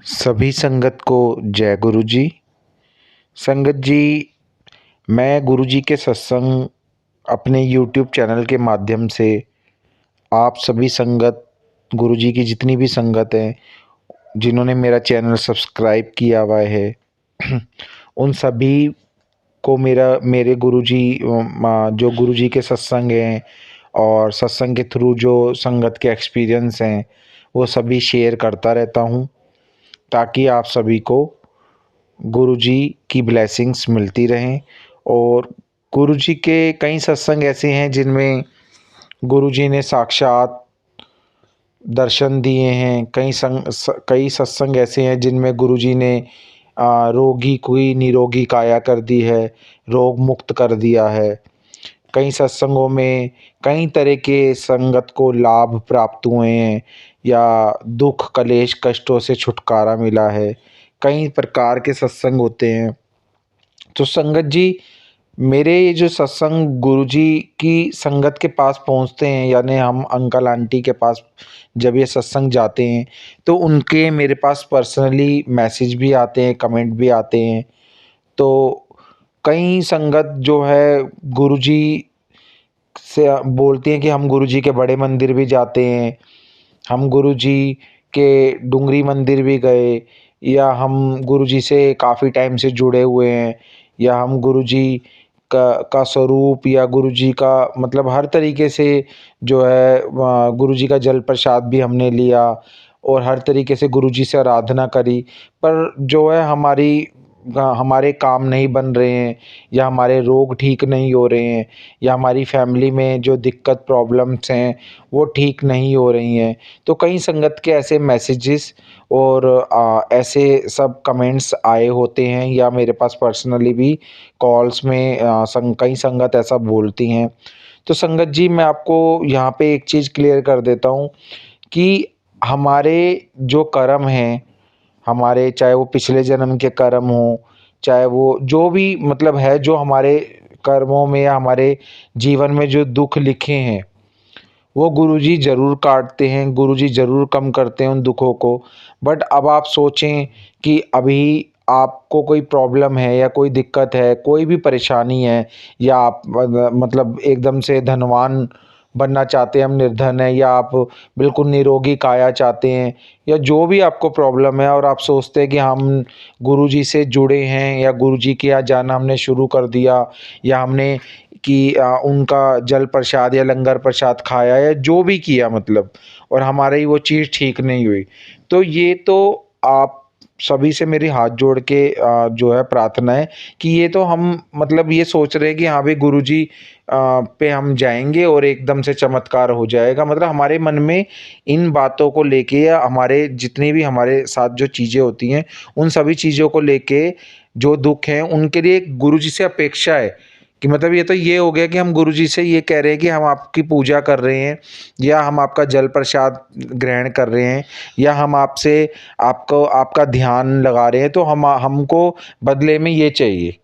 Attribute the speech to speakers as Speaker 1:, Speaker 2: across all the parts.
Speaker 1: सभी संगत को जय गुरु जी। संगत जी, मैं गुरु जी के सत्संग अपने यूट्यूब चैनल के माध्यम से आप सभी संगत, गुरु जी की जितनी भी संगत है, जिन्होंने मेरा चैनल सब्सक्राइब किया हुआ है, उन सभी को मेरे गुरु जी जो गुरु जी के सत्संग हैं और सत्संग के थ्रू जो संगत के एक्सपीरियंस हैं, वो सभी शेयर करता रहता हूँ, ताकि आप सभी को गुरुजी की ब्लेसिंग्स मिलती रहें। और गुरुजी के कई सत्संग ऐसे हैं जिनमें गुरुजी ने साक्षात दर्शन दिए हैं। कई सत्संग ऐसे हैं जिनमें गुरुजी ने रोगी को ही निरोगी काया कर दी है, रोग मुक्त कर दिया है। कई सत्संगों में कई तरह के संगत को लाभ प्राप्त हुए हैं या दुख कलेश कष्टों से छुटकारा मिला है। कई प्रकार के सत्संग होते हैं। तो संगत जी, मेरे ये जो सत्संग गुरुजी की संगत के पास पहुंचते हैं, यानी हम अंकल आंटी के पास जब ये सत्संग जाते हैं, तो उनके मेरे पास पर्सनली मैसेज भी आते हैं, कमेंट भी आते हैं। तो कई संगत जो है गुरुजी से बोलती हैं कि हम गुरुजी के बड़े मंदिर भी जाते हैं, हम गुरुजी के डुंगरी मंदिर भी गए, या हम गुरुजी से काफ़ी टाइम से जुड़े हुए हैं, या हम गुरुजी का स्वरूप या गुरुजी का मतलब हर तरीके से जो है गुरुजी का जल प्रसाद भी हमने लिया और हर तरीके से गुरुजी से आराधना करी। पर जो है हमारे काम नहीं बन रहे हैं, या हमारे रोग ठीक नहीं हो रहे हैं, या हमारी फैमिली में जो दिक्कत प्रॉब्लम्स हैं वो ठीक नहीं हो रही हैं। तो कई संगत के ऐसे मैसेजेस और ऐसे सब कमेंट्स आए होते हैं, या मेरे पास पर्सनली भी कॉल्स में कई संगत ऐसा बोलती हैं। तो संगत जी, मैं आपको यहाँ पे एक चीज़ क्लियर कर देता हूँ कि हमारे जो कर्म हैं, हमारे चाहे वो पिछले जन्म के कर्म हों, चाहे वो जो भी मतलब है, जो हमारे कर्मों में या हमारे जीवन में जो दुख लिखे हैं, वो गुरुजी ज़रूर काटते हैं, गुरुजी ज़रूर कम करते हैं उन दुखों को। बट अब आप सोचें कि अभी आपको कोई प्रॉब्लम है या कोई दिक्कत है, कोई भी परेशानी है, या आप मतलब एकदम से धनवान बनना चाहते हैं, हम निर्धन हैं, या आप बिल्कुल निरोगी काया चाहते हैं, या जो भी आपको प्रॉब्लम है और आप सोचते हैं कि हम गुरुजी से जुड़े हैं या गुरुजी के यहाँ जाना हमने शुरू कर दिया, या हमने कि उनका जल प्रसाद या लंगर प्रसाद खाया या जो भी किया मतलब, और हमारी वो चीज़ ठीक नहीं हुई। तो ये तो आप सभी से मेरी हाथ जोड़ के जो है प्रार्थना है कि ये तो हम मतलब ये सोच रहे हैं कि हाँ भाई गुरुजी पे हम जाएँगे और एकदम से चमत्कार हो जाएगा। मतलब हमारे मन में इन बातों को लेके या हमारे जितनी भी हमारे साथ जो चीज़ें होती हैं, उन सभी चीज़ों को लेके जो दुःख हैं, उनके लिए गुरुजी से अपेक्षा है कि मतलब ये तो ये हो गया कि हम गुरुजी से ये कह रहे हैं कि हम आपकी पूजा कर रहे हैं, या हम आपका जल प्रसाद ग्रहण कर रहे हैं, या हम आपसे आपको आपका ध्यान लगा रहे हैं, तो हमको बदले में ये चाहिए।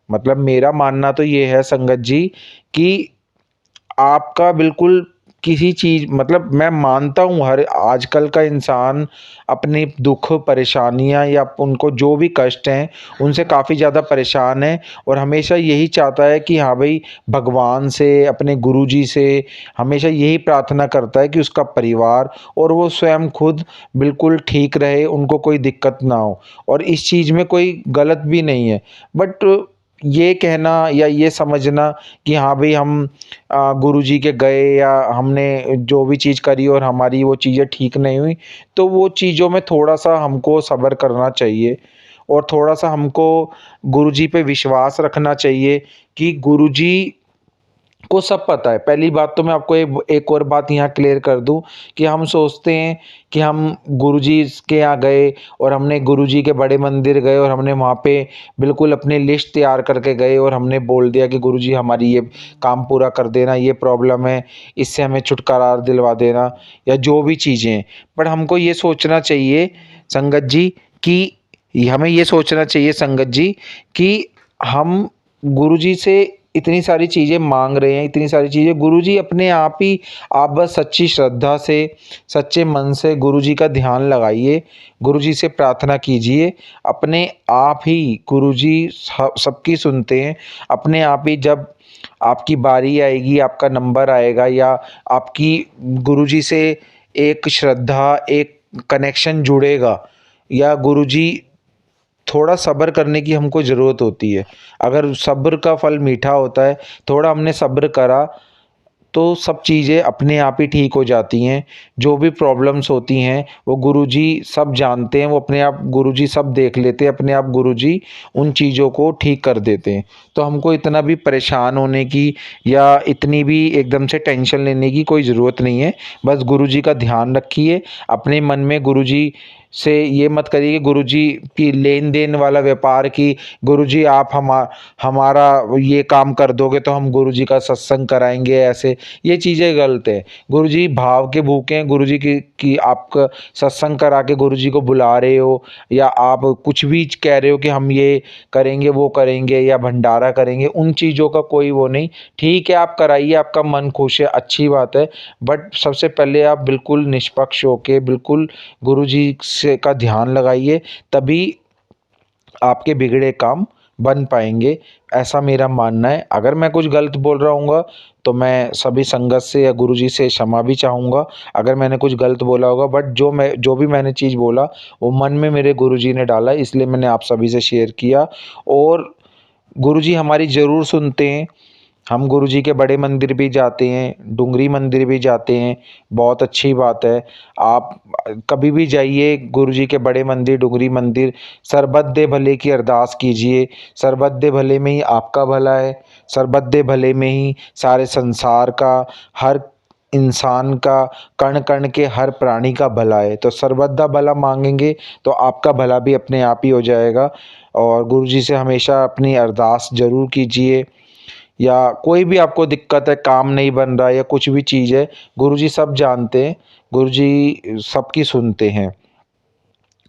Speaker 1: मतलब मेरा मानना तो ये है संगत जी कि आपका बिल्कुल किसी चीज़ मतलब मैं मानता हूँ हर आजकल का इंसान अपनी दुख परेशानियाँ या उनको जो भी कष्ट हैं उनसे काफ़ी ज़्यादा परेशान है, और हमेशा यही चाहता है कि हाँ भाई भगवान से अपने गुरुजी से हमेशा यही प्रार्थना करता है कि उसका परिवार और वो स्वयं खुद बिल्कुल ठीक रहे, उनको कोई दिक्कत ना हो। और इस चीज़ में कोई गलत भी नहीं है। बट ये कहना या ये समझना कि हाँ भाई हम गुरुजी के गए या हमने जो भी चीज़ करी और हमारी वो चीज़ें ठीक नहीं हुई, तो वो चीज़ों में थोड़ा-सा हमको सब्र करना चाहिए, और थोड़ा-सा हमको गुरुजी पे विश्वास रखना चाहिए कि गुरुजी को सब पता है। पहली बात तो मैं आपको एक और बात यहाँ क्लियर कर दूँ कि हम सोचते हैं कि हम गुरुजी के यहाँ गए और हमने गुरुजी के बड़े मंदिर गए और हमने वहाँ पे बिल्कुल अपनी लिस्ट तैयार करके गए और हमने बोल दिया कि गुरुजी हमारी ये काम पूरा कर देना, ये प्रॉब्लम है, इससे हमें छुटकारा दिलवा देना, या जो भी चीज़ें हैं। बट हमको ये सोचना चाहिए संगत जी कि हमें ये सोचना चाहिए संगत जी कि हम गुरुजी से इतनी सारी चीज़ें मांग रहे हैं, इतनी सारी चीज़ें गुरुजी अपने आप ही, आप बस सच्ची श्रद्धा से, सच्चे मन से गुरुजी का ध्यान लगाइए, गुरुजी से प्रार्थना कीजिए, अपने आप ही गुरुजी सबकी सुनते हैं। अपने आप ही जब आपकी बारी आएगी, आपका नंबर आएगा या आपकी गुरुजी से एक श्रद्धा, एक कनेक्शन जुड़ेगा या गुरुजी, थोड़ा सब्र करने की हमको ज़रूरत होती है। अगर सब्र का फल मीठा होता है, थोड़ा हमने सब्र करा तो सब चीज़ें अपने आप ही ठीक हो जाती हैं। जो भी प्रॉब्लम्स होती हैं वो गुरुजी सब जानते हैं, वो अपने आप गुरुजी सब देख लेते हैं, अपने आप गुरुजी उन चीज़ों को ठीक कर देते हैं। तो हमको इतना भी परेशान होने की या इतनी भी एकदम से टेंशन लेने की कोई ज़रूरत नहीं है। बस गुरुजी का ध्यान रखिए, अपने मन में गुरुजी से ये मत करिए कि गुरुजी की लेन-देन वाला व्यापार की गुरुजी आप हमारा ये काम कर दोगे तो हम गुरुजी का सत्संग कराएँगे ऐसे, ये चीज़ें गलत है। गुरुजी भाव के भूखे हैं, गुरुजी की आपका सत्संग करा के गुरुजी को बुला रहे हो या आप कुछ भी कह रहे हो कि हम ये करेंगे, वो करेंगे या भंडारा करेंगे, उन चीज़ों का कोई वो नहीं। ठीक है, आप कराइए, आपका मन खुश है, अच्छी बात है, बट सबसे पहले आप बिल्कुल निष्पक्ष होके बिल्कुल गुरुजी से का ध्यान लगाइए, तभी आपके बिगड़े काम बन पाएँगे, ऐसा मेरा मानना है। अगर मैं कुछ गलत बोल रहा हूँगा तो मैं सभी संगत से या गुरुजी से क्षमा भी चाहूँगा, अगर मैंने कुछ गलत बोला होगा, बट जो भी मैंने चीज़ बोला वो मन में मेरे गुरुजी ने डाला, इसलिए मैंने आप सभी से शेयर किया। और गुरुजी हमारी ज़रूर सुनते हैं। हम गुरुजी के बड़े मंदिर भी जाते हैं, डुंगरी मंदिर भी जाते हैं, बहुत अच्छी बात है। आप कभी भी जाइए गुरुजी के बड़े मंदिर, डुंगरी मंदिर, सर्बत दे भले की अरदास कीजिए। सर्बत दे भले में ही आपका भला है, सर्बत दे भले में ही सारे संसार का, हर इंसान का, कण-कण के हर प्राणी का भला है। तो सर्वदा भला माँगेंगे तो आपका भला भी अपने आप ही हो जाएगा। और गुरुजी से हमेशा अपनी अरदास ज़रूर कीजिए। या कोई भी आपको दिक्कत है, काम नहीं बन रहा है या कुछ भी चीज़ है, गुरुजी सब जानते हैं, गुरुजी सबकी सुनते हैं।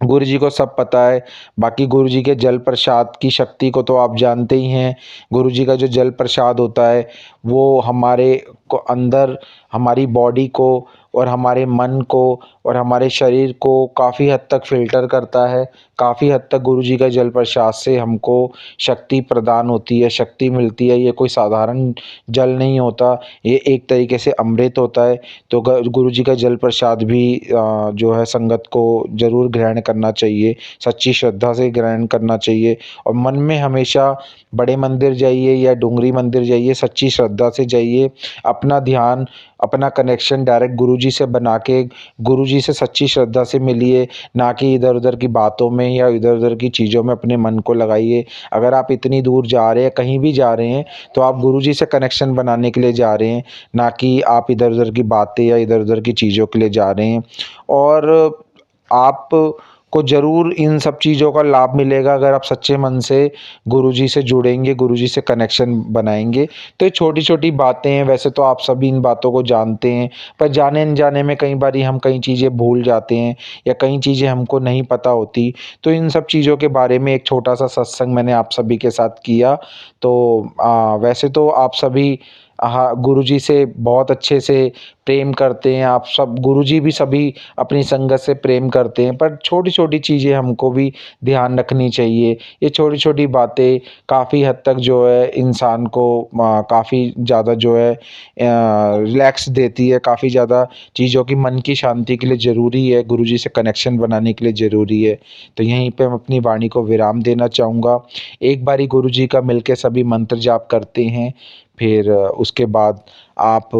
Speaker 1: गुरुजी को सब पता है। बाकी गुरुजी के जल प्रसाद की शक्ति को तो आप जानते ही हैं। गुरुजी का जो जल प्रसाद होता है वो हमारे को अंदर, हमारी बॉडी को और हमारे मन को और हमारे शरीर को काफ़ी हद तक फ़िल्टर करता है। काफ़ी हद तक गुरुजी का जल प्रसाद से हमको शक्ति प्रदान होती है, शक्ति मिलती है। ये कोई साधारण जल नहीं होता, ये एक तरीके से अमृत होता है। तो गुरुजी का जल प्रसाद भी जो है संगत को ज़रूर ग्रहण करना चाहिए, सच्ची श्रद्धा से ग्रहण करना चाहिए। और मन में हमेशा बड़े मंदिर जाइए या डुंगरी मंदिर जाइए, सच्ची श्रद्धा से जाइए, अपना ध्यान, अपना कनेक्शन डायरेक्ट गुरुजी से बना के गुरुजी से सच्ची श्रद्धा से मिलिए, ना कि इधर-उधर की बातों में या इधर-उधर की चीज़ों में अपने मन को लगाइए। अगर आप इतनी दूर जा रहे हैं, कहीं भी जा रहे हैं, तो आप गुरुजी से कनेक्शन बनाने के लिए जा रहे हैं, ना कि आप इधर-उधर की बातें या इधर-उधर की चीज़ों के लिए जा रहे हैं। और आप को ज़रूर इन सब चीज़ों का लाभ मिलेगा अगर आप सच्चे मन से गुरुजी से जुड़ेंगे, गुरुजी से कनेक्शन बनाएँगे। तो ये छोटी-छोटी बातें हैं, वैसे तो आप सभी इन बातों को जानते हैं, पर जाने-अनजाने में कई बारी हम कई चीज़ें भूल जाते हैं या कई चीज़ें हमको नहीं पता होती। तो इन सब चीज़ों के बारे में एक छोटा-सा सत्संग मैंने आप सभी के साथ किया। तो वैसे तो आप सभी हाँ, गुरुजी से बहुत अच्छे से प्रेम करते हैं, आप सब, गुरुजी भी सभी अपनी संगत से प्रेम करते हैं, पर छोटी-छोटी चीज़ें हमको भी ध्यान रखनी चाहिए। ये छोटी-छोटी बातें काफ़ी हद तक जो है इंसान को काफ़ी ज़्यादा जो है रिलैक्स देती है, काफ़ी ज़्यादा चीज़ों की मन की शांति के लिए ज़रूरी है, गुरुजी से कनेक्शन बनाने के लिए ज़रूरी है। तो यहीं पे मैं अपनी वाणी को विराम देना चाहूँगा। एक बारी गुरुजी का मिलके सभी मंत्र जाप करते हैं, फिर उसके बाद आप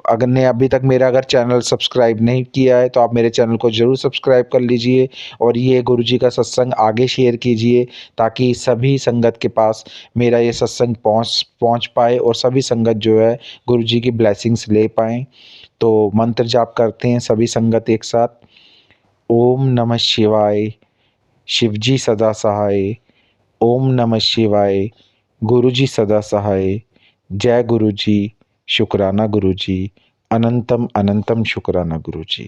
Speaker 1: अगर ने अभी तक मेरा अगर चैनल सब्सक्राइब नहीं किया है तो आप मेरे चैनल को ज़रूर सब्सक्राइब कर लीजिए और ये गुरुजी का सत्संग आगे शेयर कीजिए ताकि सभी संगत के पास मेरा ये सत्संग पहुंच पाए और सभी संगत जो है गुरुजी की ब्लेसिंग्स ले पाएँ। तो मंत्र जाप करते हैं सभी संगत एक साथ। ओम नमः शिवाय, शिवजी सदा सहाय। ओम नमः शिवाय, गुरुजी सदा सहाय। जय गुरुजी, शुक्राना गुरुजी, अनंतम अनंतम शुक्राना गुरुजी।